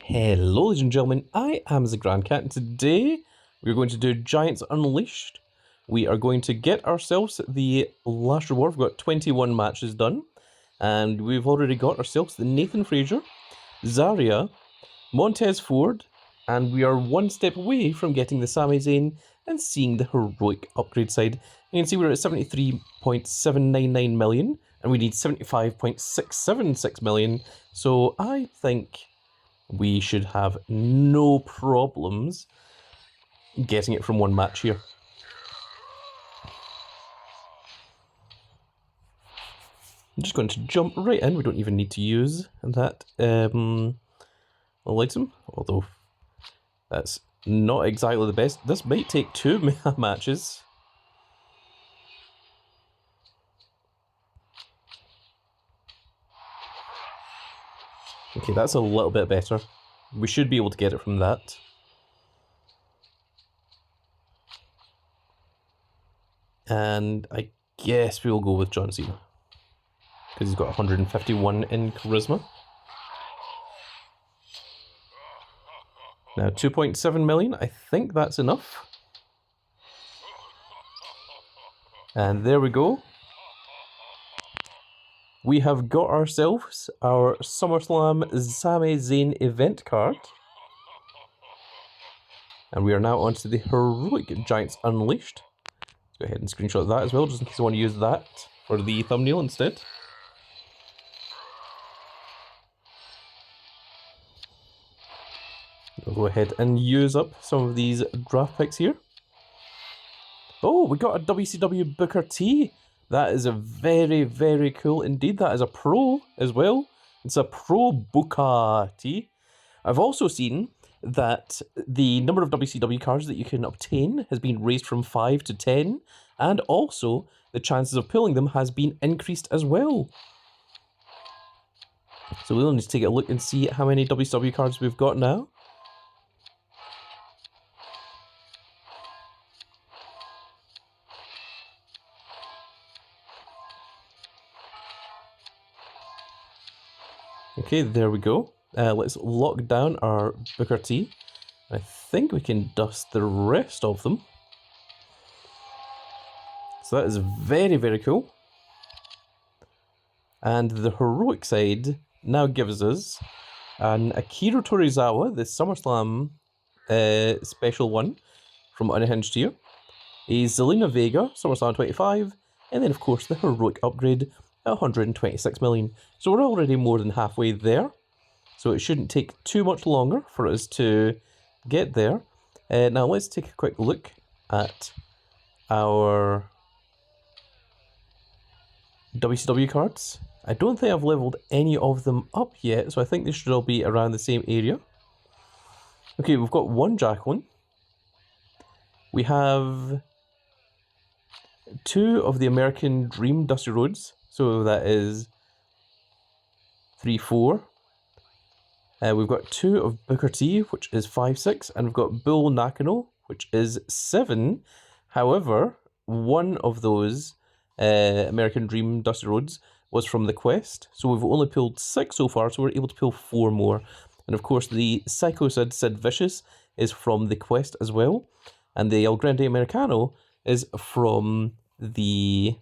Hello ladies and gentlemen, I am the Grand Cat and today we're going to do Giants Unleashed. We are going to get ourselves the last reward. We've got 21 matches done and we've already got ourselves the Nathan Frazier, Zarya, Montez Ford, and we are one step away from getting the Sami Zayn and seeing the heroic upgrade side. You can see we're at 73.799 million and we need 75.676 million, so I think we should have no problems getting it from one match here. I'm just going to jump right in. We don't even need to use that little item, although that's not exactly the best. This might take two matches. Okay, that's a little bit better. We should be able to get it from that. And I guess we'll go with John Cena, because he's got 151 in charisma. Now 2.7 million, I think that's enough. And there we go. We have got ourselves our SummerSlam Sami Zayn event card. And we are now onto the heroic Giants Unleashed. Let's go ahead and screenshot that as well, just in case I want to use that for the thumbnail instead. I'll go ahead and use up some of these draft picks here. Oh, we got a WCW Booker T. That is a very, very cool indeed. That is a pro as well. It's a pro Booker T. I've also seen that the number of WCW cards that you can obtain has been raised from 5 to 10, and also the chances of pulling them has been increased as well. So we'll need to take a look and see how many WCW cards we've got now. Okay, there we go. Let's lock down our Booker T. I think we can dust the rest of them. So that is very, very cool. And the heroic side now gives us an Akira Tozawa, the SummerSlam special one from Unhinged here. A Zelina Vega, SummerSlam 25, and then of course the heroic upgrade at 126 million. So we're already more than halfway there. So it shouldn't take too much longer for us to get there. Now let's take a quick look at our WCW cards. I don't think I've leveled any of them up yet, so I think they should all be around the same area. Okay, we've got one Jacqueline. We have two of the American Dream Dusty Rhodes. So that is 3, 4. We've got two of Booker T, which is 5, 6. And we've got Bull Nakano, which is 7. However, one of those American Dream Dusty Rhodes was from the Quest. So we've only pulled 6 so far, so we're able to pull 4 more. And of course, the Psycho Sid Vicious is from the Quest as well. And the El Grande Americano is from the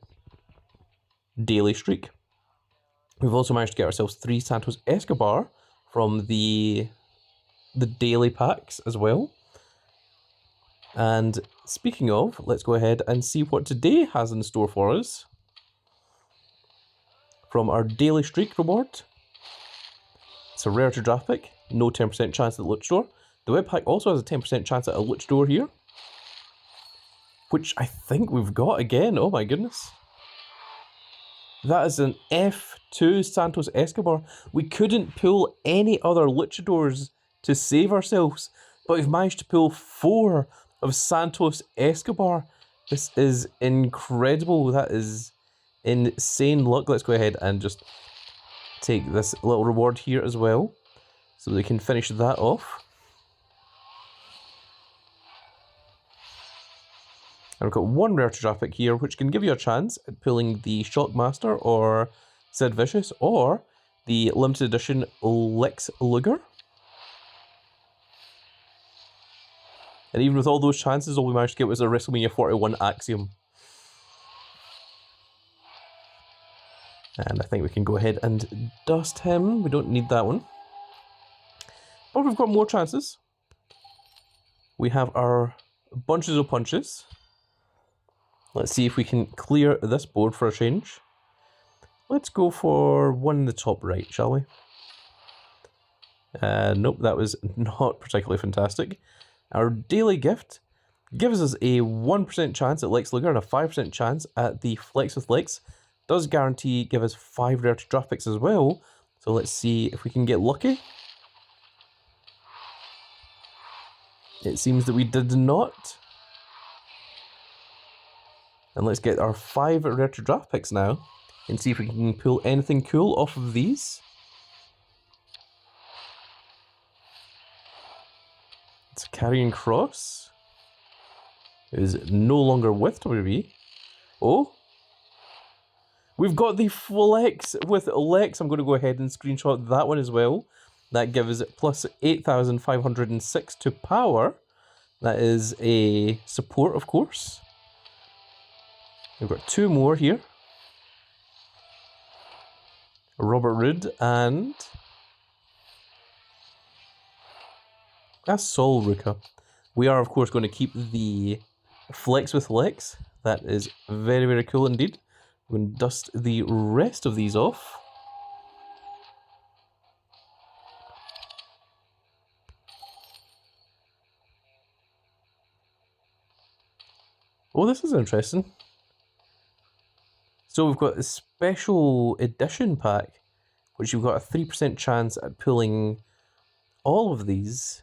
Daily Streak. We've also managed to get ourselves 3 Santos Escobar from the daily packs as well. And speaking of, let's go ahead and see what today has in store for us. From our Daily Streak reward, it's a rarity draft pick, no 10% chance at the Luch Store. The web pack also has a 10% chance at a Luch Store here, which I think we've got again. Oh my goodness. That is an F2 Santos Escobar. We couldn't pull any other luchadors to save ourselves, but we've managed to pull 4 of Santos Escobar. This is incredible. That is insane luck. Let's go ahead and just take this little reward here as well, so we can finish that off. And we've got one rare draft pick here, which can give you a chance at pulling the Shockmaster or Sid Vicious, or the limited edition Lex Luger. And even with all those chances, all we managed to get was a WrestleMania 41 Axiom. And I think we can go ahead and dust him. We don't need that one. But we've got more chances. We have our bunches of punches. Let's see if we can clear this board for a change. Let's go for one in the top right, shall we? Nope, that was not particularly fantastic. Our daily gift gives us a 1% chance at Lex Luger and a 5% chance at the Flex with Lex. Does guarantee give us 5 rare to draft picks as well. So let's see if we can get lucky. It seems that we did not. And let's get our 5 rare to draft picks now and see if we can pull anything cool off of these. It's a Carrying Cross. It is no longer with WWE. Oh. We've got the Flex with Lex. I'm going to go ahead and screenshot that one as well. That gives plus 8,506 to power. That is a support, of course. We've got 2 more here. Robert Roode and a Sol Ruka. We are, of course, going to keep the Flex with Lex. That is very, very cool indeed. We're going to dust the rest of these off. Oh, this is interesting. So we've got a special edition pack, which you've got a 3% chance at pulling all of these.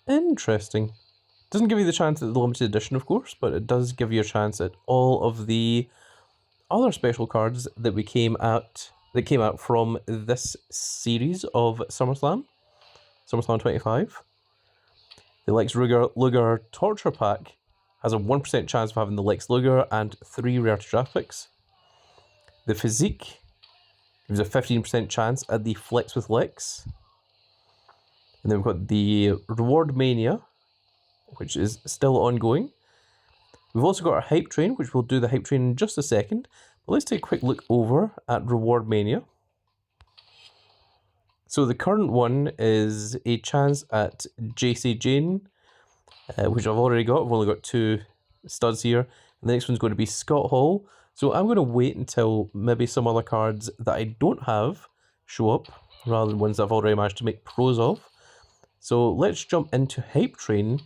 Interesting. Doesn't give you the chance at the limited edition, of course, but it does give you a chance at all of the other special cards that came out from this series of SummerSlam 25. The Lex Luger Torture Pack has a 1% chance of having the Lex Luger and 3 rare to draft picks. The Physique gives a 15% chance at the Flex with Lex. And then we've got the Reward Mania, which is still ongoing. We've also got our Hype Train, which we'll do the Hype Train in just a second. But let's take a quick look over at Reward Mania. So the current one is a chance at JC Jane, which I've already got. I've only got 2 studs here. And the next one's going to be Scott Hall. So I'm going to wait until maybe some other cards that I don't have show up, rather than ones that I've already managed to make pros of. So let's jump into Hype Train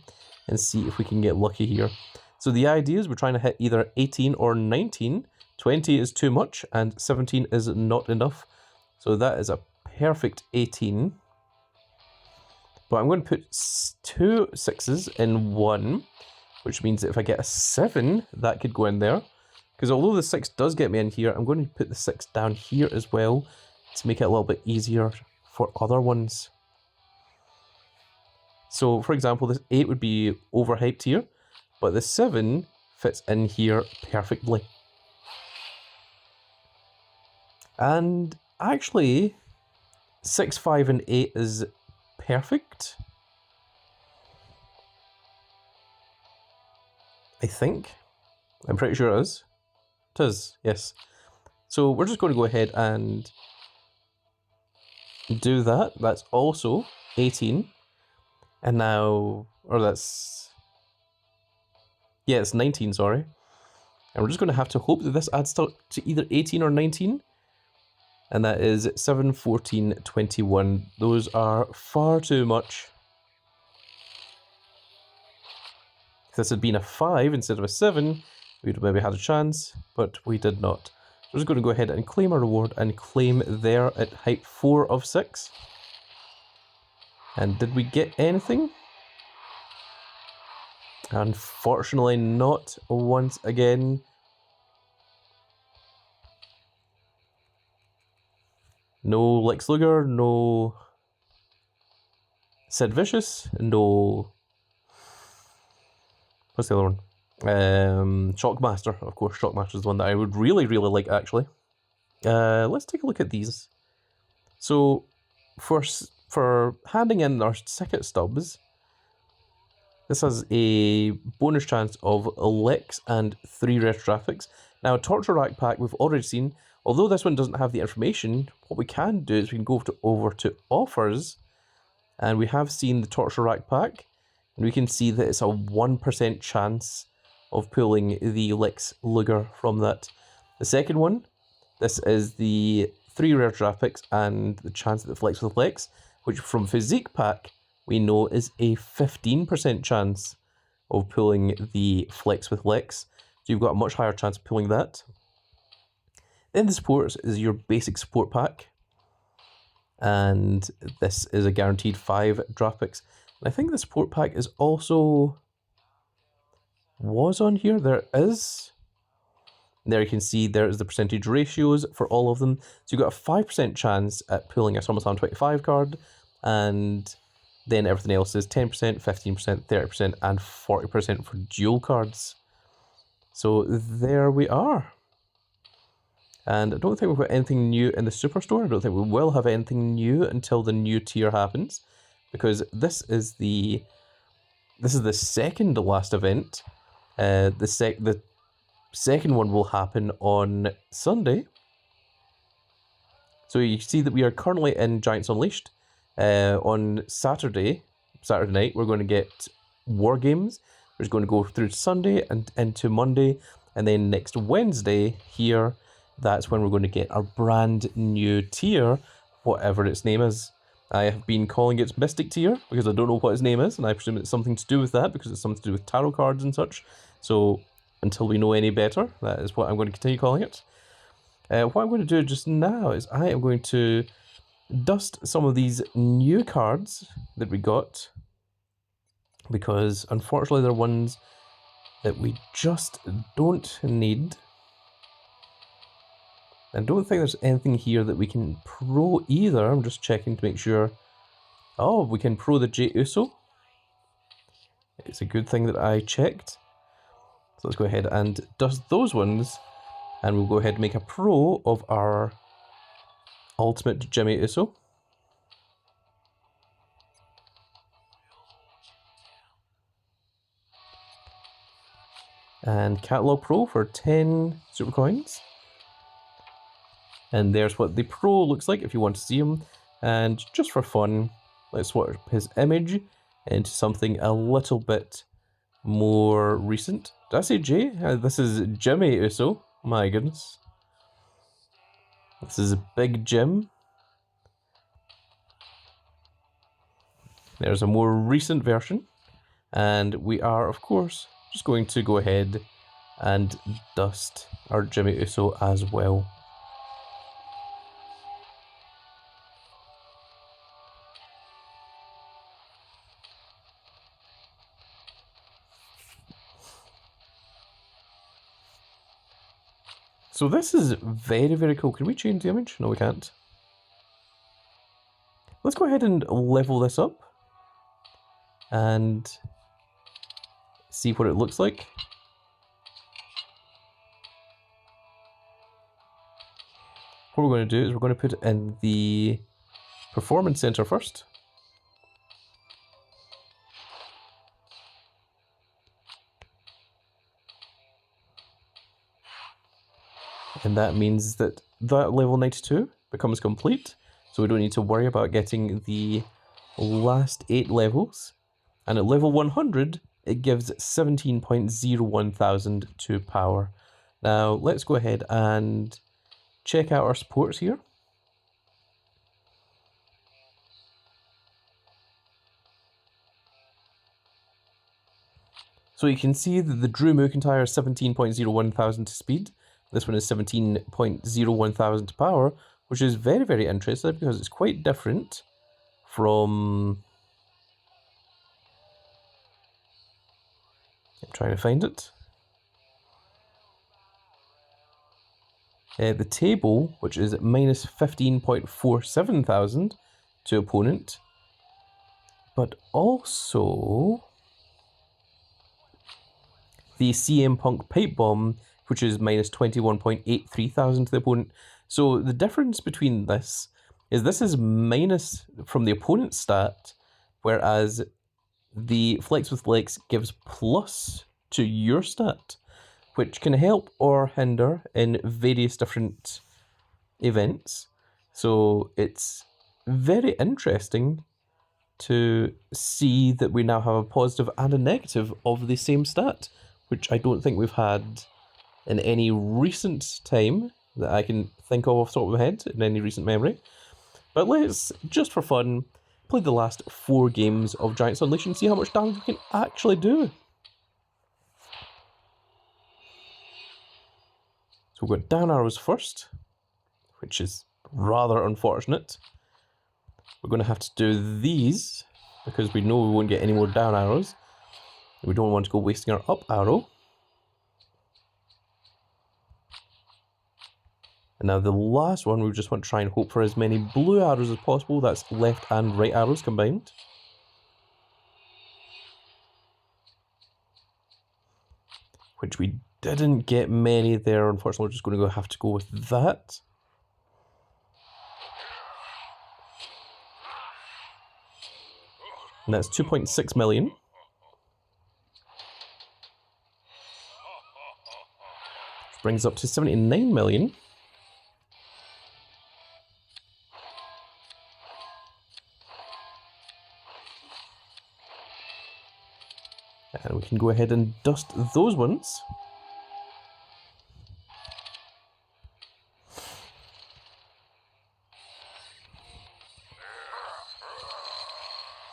and see if we can get lucky here. So the idea is we're trying to hit either 18 or 19. 20 is too much and 17 is not enough. So that is a perfect 18. But I'm going to put 2 6s in 1, which means that if I get a 7, that could go in there. Because although the 6 does get me in here, I'm going to put the 6 down here as well to make it a little bit easier for other ones. So, for example, this 8 would be overhyped here, but the 7 fits in here perfectly. And actually, 6, 5, and 8 is perfect. I think. I'm pretty sure it is. It is, yes. So we're just going to go ahead and do that. That's also 18. And now, or that's, yeah, it's 19, sorry. And we're just going to have to hope that this adds to either 18 or 19. And that is 7, 14, 21. Those are far too much. If this had been a 5 instead of a 7, we'd have maybe had a chance, but we did not. We're just going to go ahead and claim our reward and claim there at height 4 of 6. And did we get anything? Unfortunately not once again. No Lex Luger, no Sid Vicious, no... What's the other one? Shockmaster, of course. Shockmaster is the one that I would really, really like, actually. Let's take a look at these. So, for handing in our ticket stubs, This has a bonus chance of Lex and 3 rare traffics. Now, Torture Rack Pack we've already seen. Although this one doesn't have the information, what we can do is we can go over to offers, and we have seen the Torture Rack Pack, and we can see that it's a 1% chance of pulling the Lex Luger from that. The second one, this is the 3 rare traffics and the chance that it flex with Lex, which from Physique Pack we know is a 15% chance of pulling the flex with Lex. So you've got a much higher chance of pulling that. Then the sports is your basic support pack. And this is a guaranteed 5 draft picks. And I think the support pack is also was on here. There is. There you can see there is the percentage ratios for all of them. So you've got a 5% chance at pulling a SummerSlam 25 card, and then everything else is 10%, 15%, 30%, and 40% for dual cards. So there we are. And I don't think we've got anything new in the Superstore. I don't think we will have anything new until the new tier happens, because this is the second to last event. The second one will happen on Sunday. So you see that we are currently in Giants Unleashed. On Saturday night, we're going to get War Games. We're going to go through Sunday and into Monday, and then next Wednesday here, that's when we're going to get our brand new tier, whatever its name is. I have been calling it Mystic Tier because I don't know what its name is, and I presume it's something to do with that because it's something to do with tarot cards and such. So until we know any better, that is what I'm going to continue calling it. What I'm going to do just now is I am going to dust some of these new cards that we got, because unfortunately they're ones that we just don't need. I don't think there's anything here that we can pro either. I'm just checking to make sure. Oh, we can pro the Jey Uso. It's a good thing that I checked. So let's go ahead and dust those ones, and we'll go ahead and make a pro of our Ultimate Jimmy Uso. And Catalog Pro for 10 super coins. And there's what the Pro looks like if you want to see him. And just for fun, let's swap his image into something a little bit more recent. Did I say Jay? This is Jimmy Uso. My goodness. This is Big Jim. There's a more recent version. And we are, of course, just going to go ahead and dust our Jimmy Uso as well. So this is very, very cool. Can we change the image? No, we can't. Let's go ahead and level this up and see what it looks like. What we're going to do is we're going to put it in the Performance Center first. And that means that level 92 becomes complete. So we don't need to worry about getting the last 8 levels. And at level 100, it gives 17.01 thousand to power. Now, let's go ahead and check out our supports here. So you can see that the Drew McIntyre is 17.01 thousand to speed. This one is 17.01 thousand to power, which is very, very interesting because it's quite different from... I'm trying to find it. The table, which is minus 15.47 thousand to opponent, but also the CM Punk Pipe Bomb, which is minus 21.83 thousand to the opponent. So the difference between this is minus from the opponent's stat, whereas the Flex with Lex gives plus to your stat, which can help or hinder in various different events. So it's very interesting to see that we now have a positive and a negative of the same stat, which I don't think we've had in any recent time that I can think of off the top of my head, in any recent memory. But let's, just for fun, play the last 4 games of Giants Unleashed and see how much damage we can actually do. So we've got down arrows first, which is rather unfortunate. We're going to have to do these, because we know we won't get any more down arrows. We don't want to go wasting our up arrow. And now the last one, we just want to try and hope for as many blue arrows as possible. That's left and right arrows combined. Which we didn't get many there. Unfortunately, we're just going to have to go with that. And that's 2.6 million. Which brings up to 79 million. And we can go ahead and dust those ones.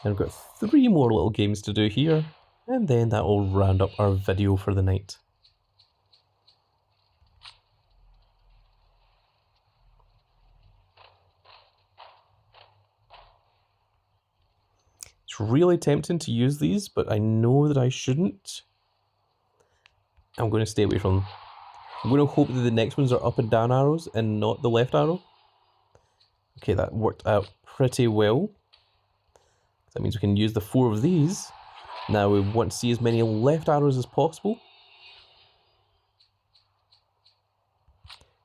And we've got 3 more little games to do here, and then that will round up our video for the night. It's really tempting to use these, but I know that I shouldn't. I'm going to stay away from them. I'm going to hope that the next ones are up and down arrows and not the left arrow. Okay, that worked out pretty well. That means we can use the 4 of these. Now we want to see as many left arrows as possible.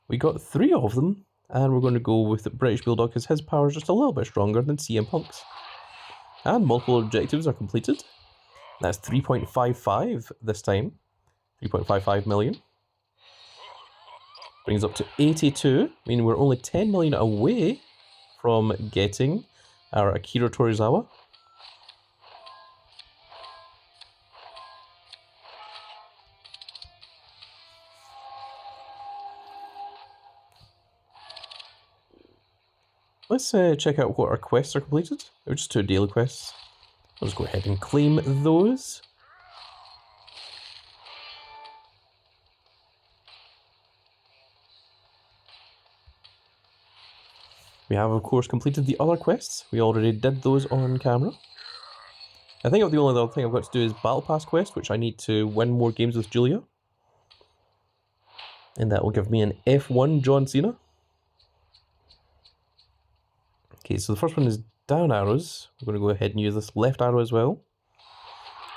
We got 3 of them, and we're going to go with the British Bulldog because his power is just a little bit stronger than CM Punk's. And multiple objectives are completed. That's 3.55 this time. 3.55 million. Brings up to 82, meaning we're only 10 million away from getting our Akira Tozawa. Let's check out what our quests are completed. They're just 2 daily quests. I'll just go ahead and claim those. We have, of course, completed the other quests. We already did those on camera. I think the only other thing I've got to do is Battle Pass quest, which I need to win more games with Julia. And that will give me an F1 John Cena. Okay, so the first one is down arrows. We're going to go ahead and use this left arrow as well.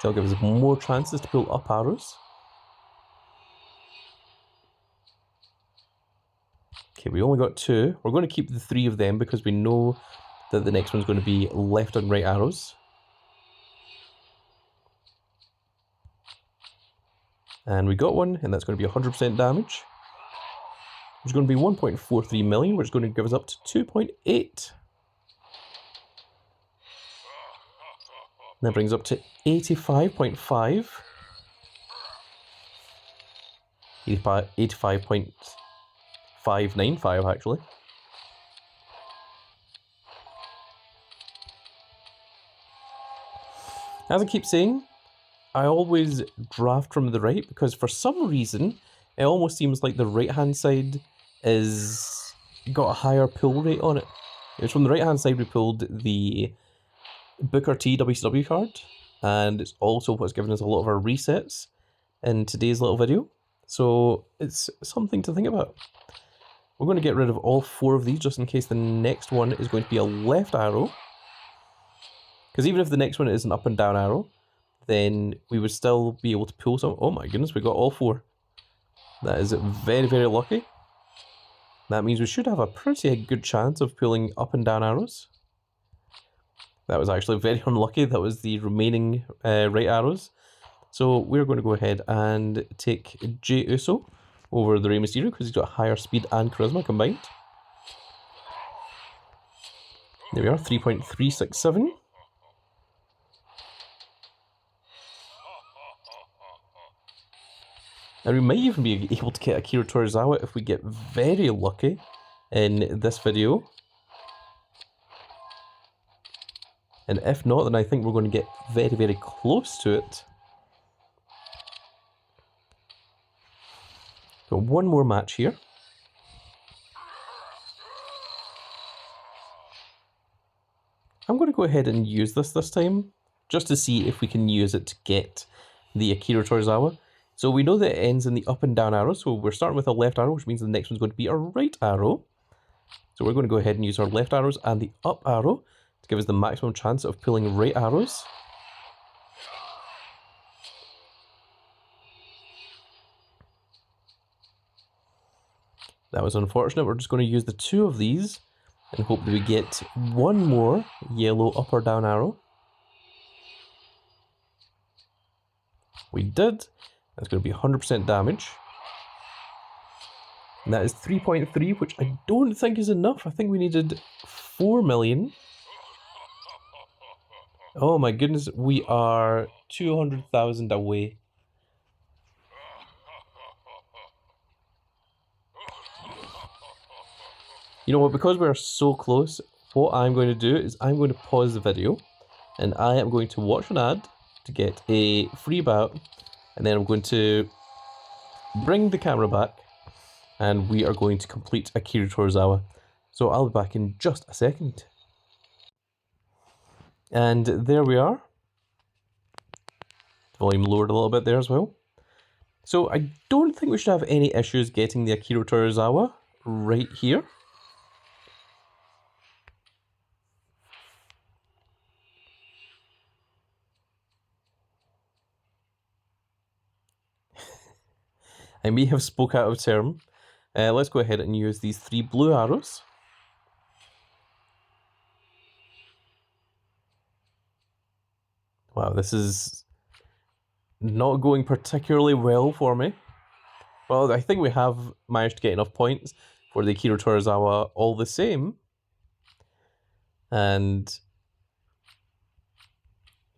That'll give us more chances to pull up arrows. Okay, we only got 2. We're going to keep the 3 of them because we know that the next one's going to be left and right arrows. And we got one, and that's going to be 100% damage. Which is going to be 1.43 million, which is going to give us up to 2.8. That brings up to 85.5. 85.595 actually. As I keep saying, I always draft from the right because for some reason it almost seems like the right hand side is got a higher pull rate on it. It's from the right hand side we pulled the Booker T WCW card, and it's also what's given us a lot of our resets in today's little video, so it's something to think about. We're going to get rid of all 4 of these just in case the next one is going to be a left arrow, because even if the next one is an up and down arrow, then we would still be able to pull some. Oh my goodness, we got all 4. That is very, very lucky. That means we should have a pretty good chance of pulling up and down arrows. That was actually very unlucky. That was the remaining right arrows. So we're going to go ahead and take Jey Uso over the Rey Mysterio because he's got higher speed and charisma combined. There we are, 3.367. And we might even be able to get Akira Tozawa if we get very lucky in this video. And if not, then I think we're going to get very, very close to it. Got one more match here. I'm going to go ahead and use this time, just to see if we can use it to get the Akira Tozawa. So we know that it ends in the up and down arrow, so we're starting with a left arrow, which means the next one's going to be a right arrow. So we're going to go ahead and use our left arrows and the up arrow to give us the maximum chance of pulling right arrows. That was unfortunate. We're just going to use the two of these and hope that we get one more yellow up or down arrow. We did. That's going to be 100% damage. And that is 3.3, which I don't think is enough. I think we needed 4 million. Oh my goodness, we are 200,000 away. You know what, because we're so close, what I'm going to do is I'm going to pause the video and I am going to watch an ad to get a free bout, and then I'm going to bring the camera back and we are going to complete Akira Tozawa. So I'll be back in just a second. And there we are. The volume lowered a little bit there as well. So I don't think we should have any issues getting the Akira Tozawa right here. I may have spoke out of term. Let's go ahead and use these 3 blue arrows. Wow, this is not going particularly well for me. Well, I think we have managed to get enough points for the Akira Tozawa all the same. And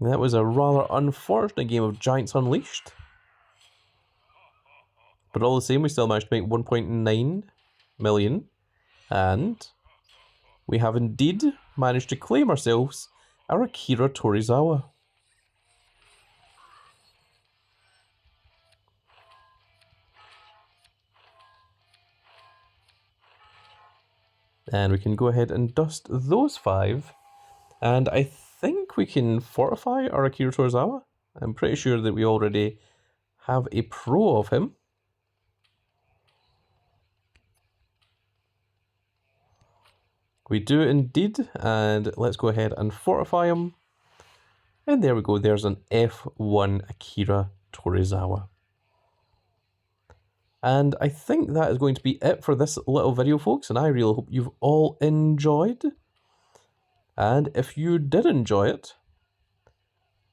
that was a rather unfortunate game of Giants Unleashed. But all the same, we still managed to make 1.9 million. And we have indeed managed to claim ourselves our Akira Tozawa. And we can go ahead and dust those 5. And I think we can fortify our Akira Tozawa. I'm pretty sure that we already have a pro of him. We do indeed, and let's go ahead and fortify him. And there we go, there's an F1 Akira Tozawa. And I think that is going to be it for this little video, folks, and I really hope you've all enjoyed. And if you did enjoy it,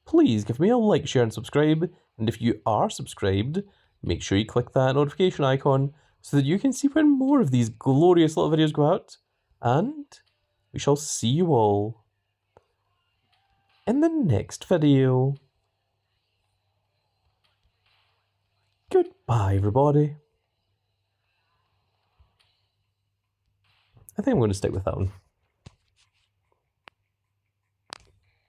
please give me a like, share, and subscribe. And if you are subscribed, make sure you click that notification icon so that you can see when more of these glorious little videos go out. And we shall see you all in the next video. Goodbye, everybody. I think I'm going to stick with that one.